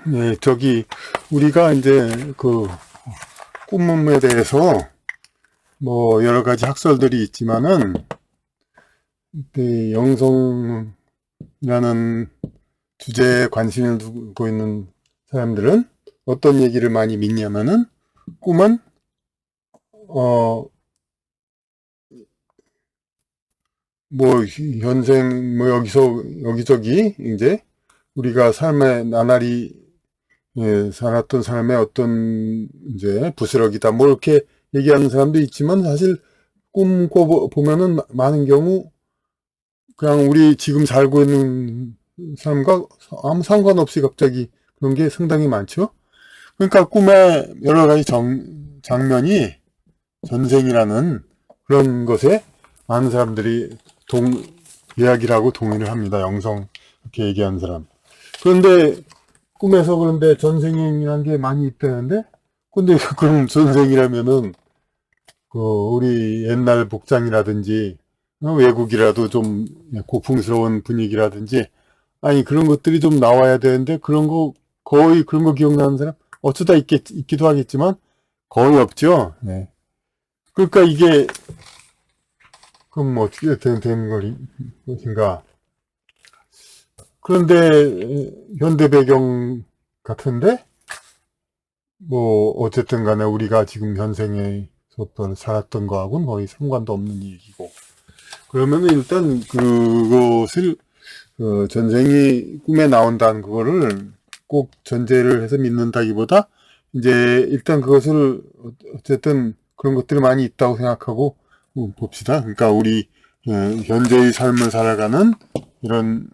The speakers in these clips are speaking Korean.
예, 우리가 이제 꿈에 대해서 뭐 여러 가지 학설들이 있지만은, 이 영성이라는 주제에 관심을 두고 있는 사람들은 어떤 얘기를 많이 믿냐면은, 꿈은, 어, 뭐, 현생, 뭐, 여기저기, 이제, 우리가 삶의 나날이, 살았던 삶의 어떤, 이제, 부스러기다. 뭐, 이렇게 얘기하는 사람도 있지만, 사실, 보면은 많은 경우, 그냥 우리 지금 살고 있는 삶과 아무 상관없이 갑자기 그런 게 상당히 많죠. 그러니까 꿈의 여러 가지 장면이 전생이라는 그런 것에 많은 사람들이 이야기를 하고 동의를 합니다. 영성, 이렇게 얘기하는 사람. 그런데 그런데 전생이라는 게 많이 있다는데, 근데 그럼 전생이라면은, 우리 옛날 복장이라든지, 외국이라도 좀 고풍스러운 분위기라든지, 아니, 그런 것들이 좀 나와야 되는데, 거의 그런 거 기억나는 사람? 어쩌다 있기도 하겠지만, 거의 없죠. 네. 그러니까 이게, 그럼 뭐 어떻게 된 것인가. 그런데, 현대 배경 같은데, 뭐, 어쨌든 간에 우리가 지금 현생에 살았던 거하고는 거의 상관도 없는 얘기고. 그러면은 일단 그것을, 전생이 꿈에 나온다는 그거를 꼭 전제를 해서 믿는다기보다, 이제 일단 그것을 어쨌든 그런 것들이 많이 있다고 생각하고 봅시다. 그러니까 우리 현재의 삶을 살아가는 이런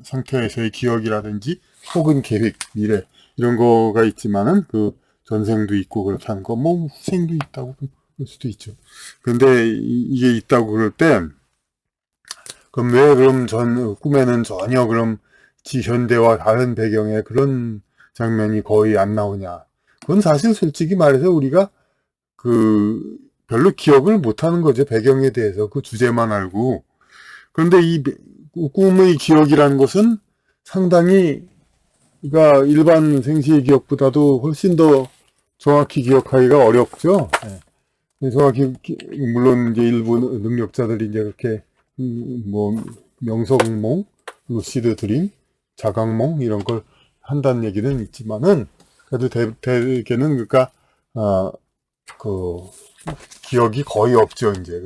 상태에서의 기억이라든지 혹은 계획, 미래 이런 거가 있지만은 그 전생도 있고 그렇다는 거, 뭐 후생도 있다고 볼 수도 있죠. 근데 이게 있다고 그럴 때, 그럼 왜 그럼 꿈에는 전혀 그럼 현대와 다른 배경의 그런 장면이 거의 안 나오냐? 그건 사실 솔직히 말해서 우리가 별로 기억을 못 하는 거죠. 배경에 대해서 그 주제만 알고. 그런데 이 꿈의 기억이라는 것은 상당히, 그러니까 일반 생시의 기억보다도 훨씬 더 정확히 기억하기가 어렵죠. 네. 정확히 물론 이제 일부 능력자들이 이제 그렇게 뭐 명성몽, 루시드 드림, 자각몽 이런 걸 한다는 얘기는 있지만은, 그래도 대개는 그러니까 아, 그 기억이 거의 없죠. 이제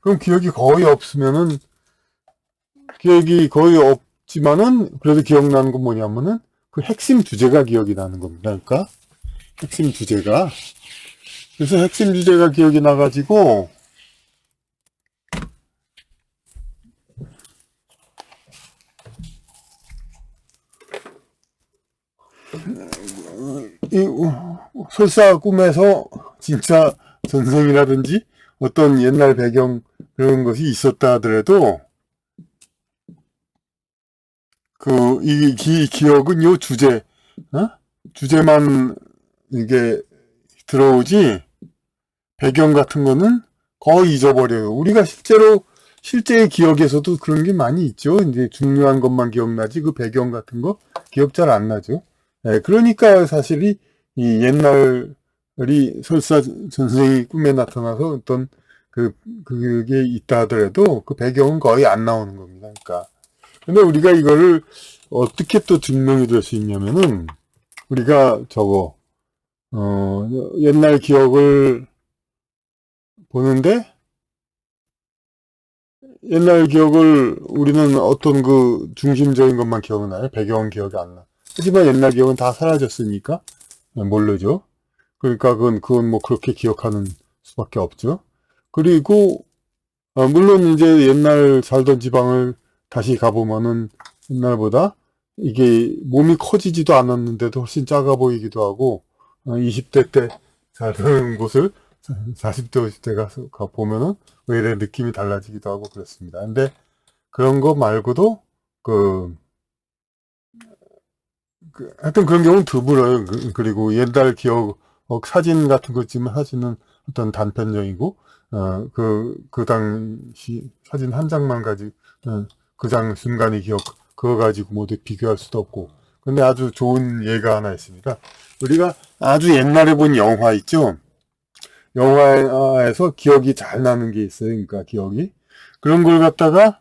그럼 기억이 거의 없으면은, 기억이 거의 없지만은 그래도 기억나는 건 뭐냐면은 그 핵심 주제가 기억이 나는 겁니다. 그러니까 핵심 주제가, 그래서 핵심 주제가 기억이 나가지고, 설사 꿈에서 진짜 전생이라든지 어떤 옛날 배경 그런 것이 있었다 하더라도, 이 기억은 요 주제만 이게 들어오지, 배경 같은 거는 거의 잊어버려요. 우리가 실제의 기억에서도 그런 게 많이 있죠. 이제 중요한 것만 기억나지, 그 배경 같은 거 기억 잘 안 나죠. 그러니까 사실이 이 옛날이 설사 전생이 꿈에 나타나서 어떤 그게 있다 하더라도 그 배경은 거의 안 나오는 겁니다. 그러니까. 근데 우리가 이거를 어떻게 또 증명이 될 수 있냐면은, 우리가 옛날 기억을 보는데, 옛날 기억을 우리는 어떤 그 중심적인 것만 기억나요? 배경은 기억이 안 나. 하지만 옛날 기억은 다 사라졌으니까 모르죠. 그러니까 그건 뭐 그렇게 기억하는 수밖에 없죠. 그리고 물론 이제 옛날 살던 지방을 다시 가보면은 옛날보다 이게 몸이 커지지도 않았는데도 훨씬 작아 보이기도 하고, 20대 때 살던 곳을 40대, 50대 가서 보면은 오히려 느낌이 달라지기도 하고 그렇습니다. 근데 그런 거 말고도 하여튼 그런 경우는 드물어요. 그리고 옛날 기억, 사진 같은 거 찍으면 사진은 어떤 단편적이고, 그 당시 사진 한 장만 가지고, 그 장 순간의 기억, 그거 가지고 모두 비교할 수도 없고, 근데 아주 좋은 예가 하나 있습니다. 우리가 아주 옛날에 본 영화 있죠? 영화에서 기억이 잘 나는 게 있어요. 그러니까 기억이. 그런 걸 갖다가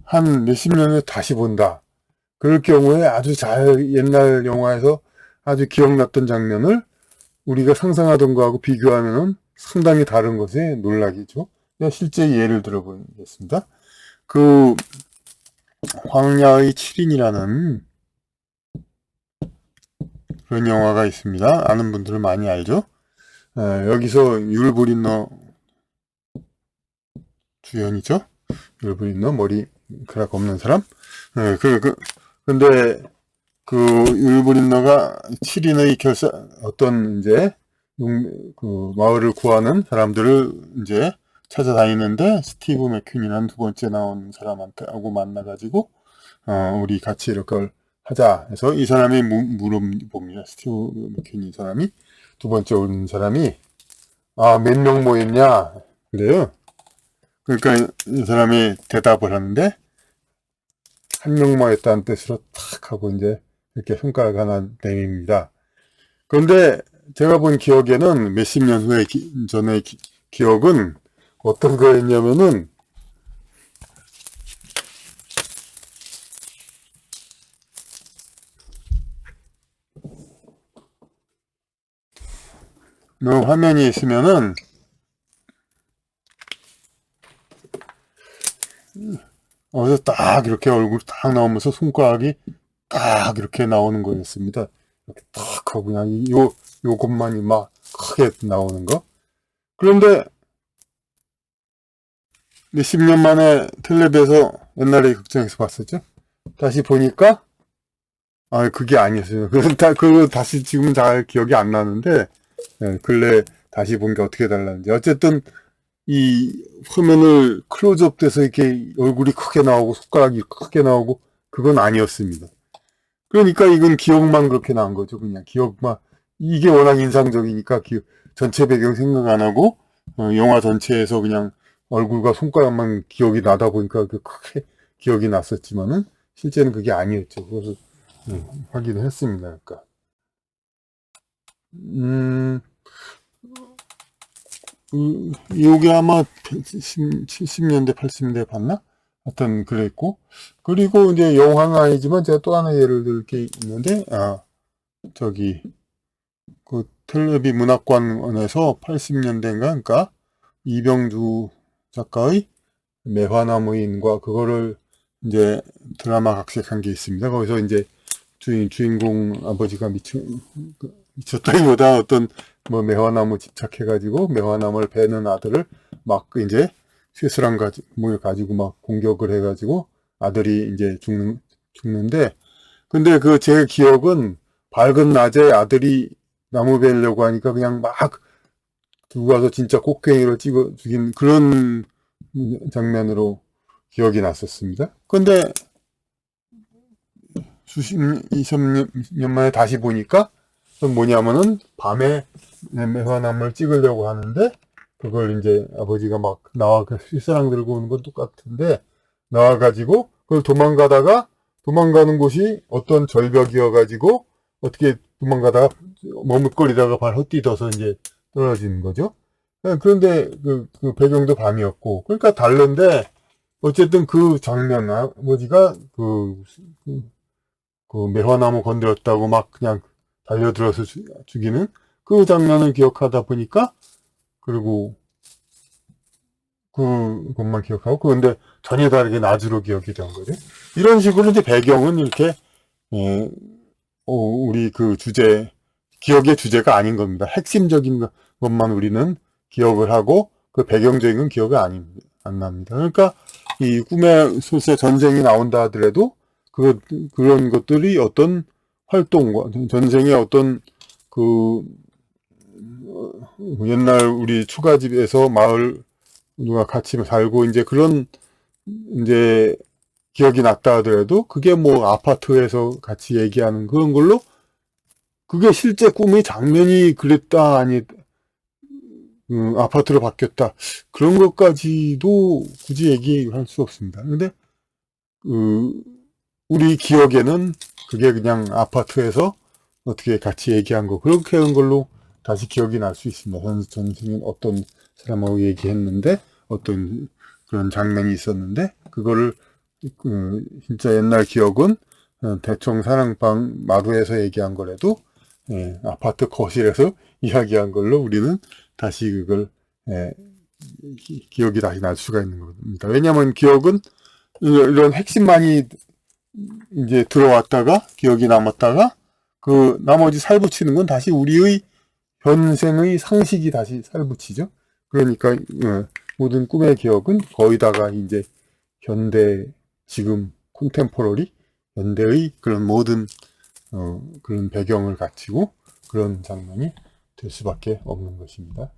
한 몇십 년 후에 다시 본다. 그럴 경우에 아주 잘 옛날 영화에서 아주 기억났던 장면을 우리가 상상하던 거하고 비교하면 상당히 다른 것에 놀라기죠. 실제 예를 들어보겠습니다. 그 황야의 7인이라는 그런 영화가 있습니다. 아는 분들은 많이 알죠. 여기서 율브린너 주연이죠. 율브린너 머리카락 없는 사람. 근데 그 율브린너가 7인의 어떤 이제 그 마을을 구하는 사람들을 이제 찾아다니는데 스티브 맥퀸이라는 두 번째 나온 사람한테 하고 만나가지고 우리 같이 이렇게 하자 해서 이 사람이 물어봅니다. 스티브 맥퀸이 이 사람이 두 번째 온 사람이 몇 명 모였냐 그래요. 그러니까 이 사람이 대답을 하는데 한 명 모였다는 뜻으로 탁 하고 이제 이렇게 손가락 하나 내밉니다. 그런데 제가 본 기억에는 몇십 년 후에 전에 기억은 어떤 거였냐면은 화면이 있으면은 어디서 딱 이렇게 얼굴 딱 나오면서 손가락이 딱 이렇게 나오는 거였습니다. 이렇게 딱 하고 그냥 요것만이 막 크게 나오는 거. 그런데 몇십 년 만에 텔레비에서 옛날에 극장에서 봤었죠. 다시 보니까 그게 아니었어요. 그거 다시 지금은 잘 기억이 안 나는데 근래 다시 본 게 어떻게 달랐는지. 어쨌든 이 화면을 클로즈업 돼서 이렇게 얼굴이 크게 나오고 손가락이 크게 나오고 그건 아니었습니다. 그러니까 이건 기억만 그렇게 나온 거죠. 그냥 기억만. 이게 워낙 인상적이니까 전체 배경 생각 안 하고 영화 전체에서 그냥 얼굴과 손가락만 기억이 나다 보니까 크게 기억이 났었지만은 실제는 그게 아니었죠. 그래서 확인을 했습니다. 그러니까 이게 아마 70년대 80년대 봤나? 하여튼 그랬고 그리고 이제 영화는 아니지만 제가 또 하나 예를 들 게 있는데 저기 그 텔레비 문학관에서 80년대인가 그러니까 이병주 작가의 매화나무인과 그거를 이제 드라마 각색한 게 있습니다. 거기서 이제 주인공 아버지가 미쳤다기보다 어떤 매화나무 집착해가지고 매화나무를 베는 아들을 막 이제 쇠스랑 가지고 막 공격을 해가지고 아들이 이제 죽는데 근데 제 기억은 밝은 낮에 아들이 나무 베려고 하니까 그냥 막 두고 가서 진짜 꽃게이로 찍어 죽인 그런 장면으로 기억이 났었습니다. 근데 이십 년 만에 다시 보니까 그건 뭐냐면은 밤에 매화나무를 찍으려고 하는데 그걸 이제 아버지가 막 휘사랑 들고 오는 건 똑같은데 나와가지고 그걸 도망가는 곳이 어떤 절벽이어가지고 어떻게 도망가다가 머뭇거리다가 발 헛디뎌서 이제 떨어지는 거죠. 그런데 그 배경도 밤이었고 그러니까 다른데 어쨌든 그 장면 아버지가 그 매화나무 건드렸다고 막 그냥 달려들어서 죽이는 그 장면을 기억하다 보니까 그리고 그것만 기억하고 그런데 전혀 다르게 낮으로 기억이 된 거죠. 이런 식으로 이제 배경은 이렇게 우리 기억의 주제가 아닌 겁니다. 핵심적인 것만 우리는 기억을 하고 그 배경적인 건 기억이 안 납니다. 그러니까 이 꿈의 소세 전쟁이 나온다 하더라도 그런 것들이 어떤 활동과 전생의 어떤 옛날 우리 추가집에서 마을 누가 같이 살고 이제 그런 이제 기억이 났다 하더라도 그게 아파트에서 같이 얘기하는 그런 걸로 그게 실제 꿈의 장면이 그랬다 아니 아파트로 바뀌었다 그런 것까지도 굳이 얘기할 수 없습니다. 근데 우리 기억에는 그게 그냥 아파트에서 어떻게 같이 얘기한 거, 그렇게 한 걸로 다시 기억이 날 수 있습니다. 선생님 어떤 사람하고 얘기했는데, 어떤 그런 장면이 있었는데, 그거를, 진짜 옛날 기억은 대청 사랑방 마루에서 얘기한 거라도, 아파트 거실에서 이야기한 걸로 우리는 다시 그걸, 기억이 다시 날 수가 있는 겁니다. 왜냐하면 기억은 이런 핵심만이 이제 들어왔다가 기억이 남았다가 그 나머지 살붙이는 건 다시 우리의 현생의 상식이 다시 살붙이죠. 그러니까 모든 꿈의 기억은 거의다가 이제 현대 지금 콘템포러리 현대의 그런 모든 그런 배경을 갖추고 그런 장면이 될 수밖에 없는 것입니다.